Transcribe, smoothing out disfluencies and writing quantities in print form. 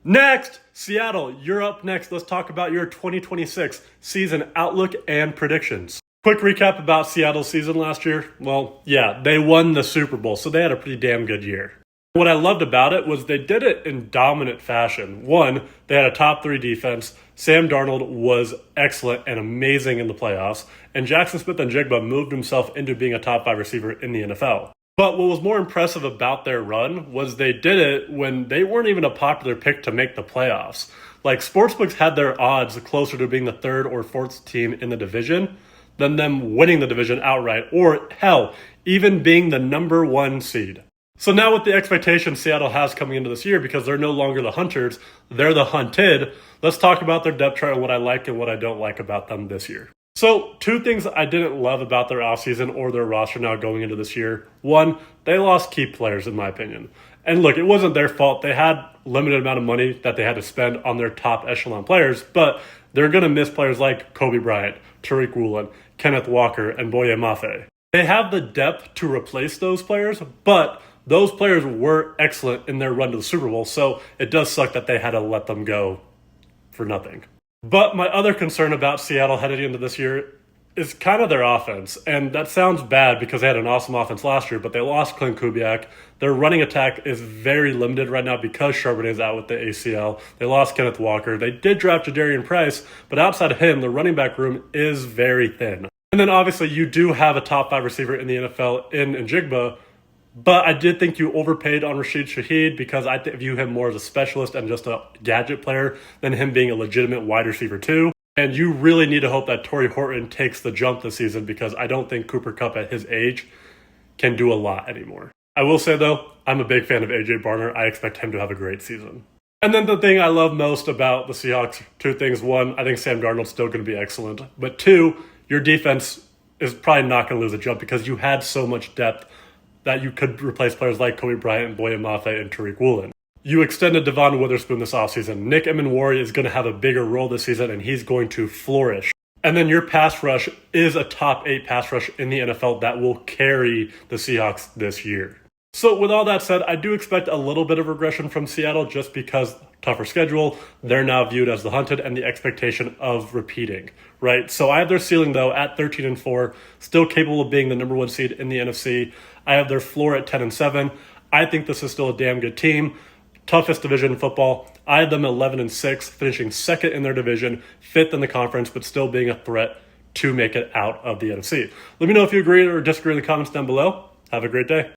Next, Seattle, you're up next. Let's talk about your 2026 season outlook and predictions. Quick recap about Seattle's season last year. Well, yeah, they won the Super Bowl, so they had a pretty damn good year. What I loved about it was they did it in dominant fashion. One, they had a top 3 defense. Sam Darnold was excellent and amazing in the playoffs. And Jackson Smith-Njigba moved himself into being a top 5 receiver in the NFL. But what was more impressive about their run was they did it when they weren't even a popular pick to make the playoffs. Like, sportsbooks had their odds closer to being the 3rd or 4th team in the division than them winning the division outright, or hell, even being the number 1 seed. So now with the expectation Seattle has coming into this year, because they're no longer the hunters, they're the hunted, let's talk about their depth chart and what I like and what I don't like about them this year. So, 2 things I didn't love about their offseason or their roster now going into this year. 1, they lost key players, in my opinion. And look, it wasn't their fault. They had limited amount of money that they had to spend on their top echelon players, but they're going to miss players like Kobe Bryant, Tariq Woolen, Kenneth Walker, and Boye Mafe. They have the depth to replace those players, but those players were excellent in their run to the Super Bowl, so it does suck that they had to let them go for nothing. But my other concern about Seattle heading into this year is kind of their offense. And that sounds bad because they had an awesome offense last year, but they lost Clint Kubiak. Their running attack is very limited right now because Charbonnet is out with the ACL. They lost Kenneth Walker. They did draft Jadarian Price, but outside of him, the running back room is very thin. And then obviously you do have a top 5 receiver in the NFL in Njigba, but I did think you overpaid on Rashid Shaheed because I view him more as a specialist and just a gadget player than him being a legitimate wide receiver too. And you really need to hope that Torrey Horton takes the jump this season because I don't think Cooper Kupp at his age can do a lot anymore. I will say though, I'm a big fan of AJ Barner. I expect him to have a great season. And then the thing I love most about the Seahawks, 2 things. 1, I think Sam Darnold's still going to be excellent. But 2, your defense is probably not going to lose a jump because you had so much depth that you could replace players like Kobe Bryant and Boye Mafe and Tariq Woolen. You extended Devon Witherspoon this offseason. Nick Emenwari is going to have a bigger role this season, and he's going to flourish. And then your pass rush is a top 8 pass rush in the NFL that will carry the Seahawks this year. So with all that said, I do expect a little bit of regression from Seattle just because tougher schedule. They're now viewed as the hunted and the expectation of repeating, right? So I have their ceiling, though, at 13-4, still capable of being the number 1 seed in the NFC. I have their floor at 10-7. I think this is still a damn good team. Toughest division in football. I had them 11-6, finishing 2nd in their division, 5th in the conference, but still being a threat to make it out of the NFC. Let me know if you agree or disagree in the comments down below. Have a great day.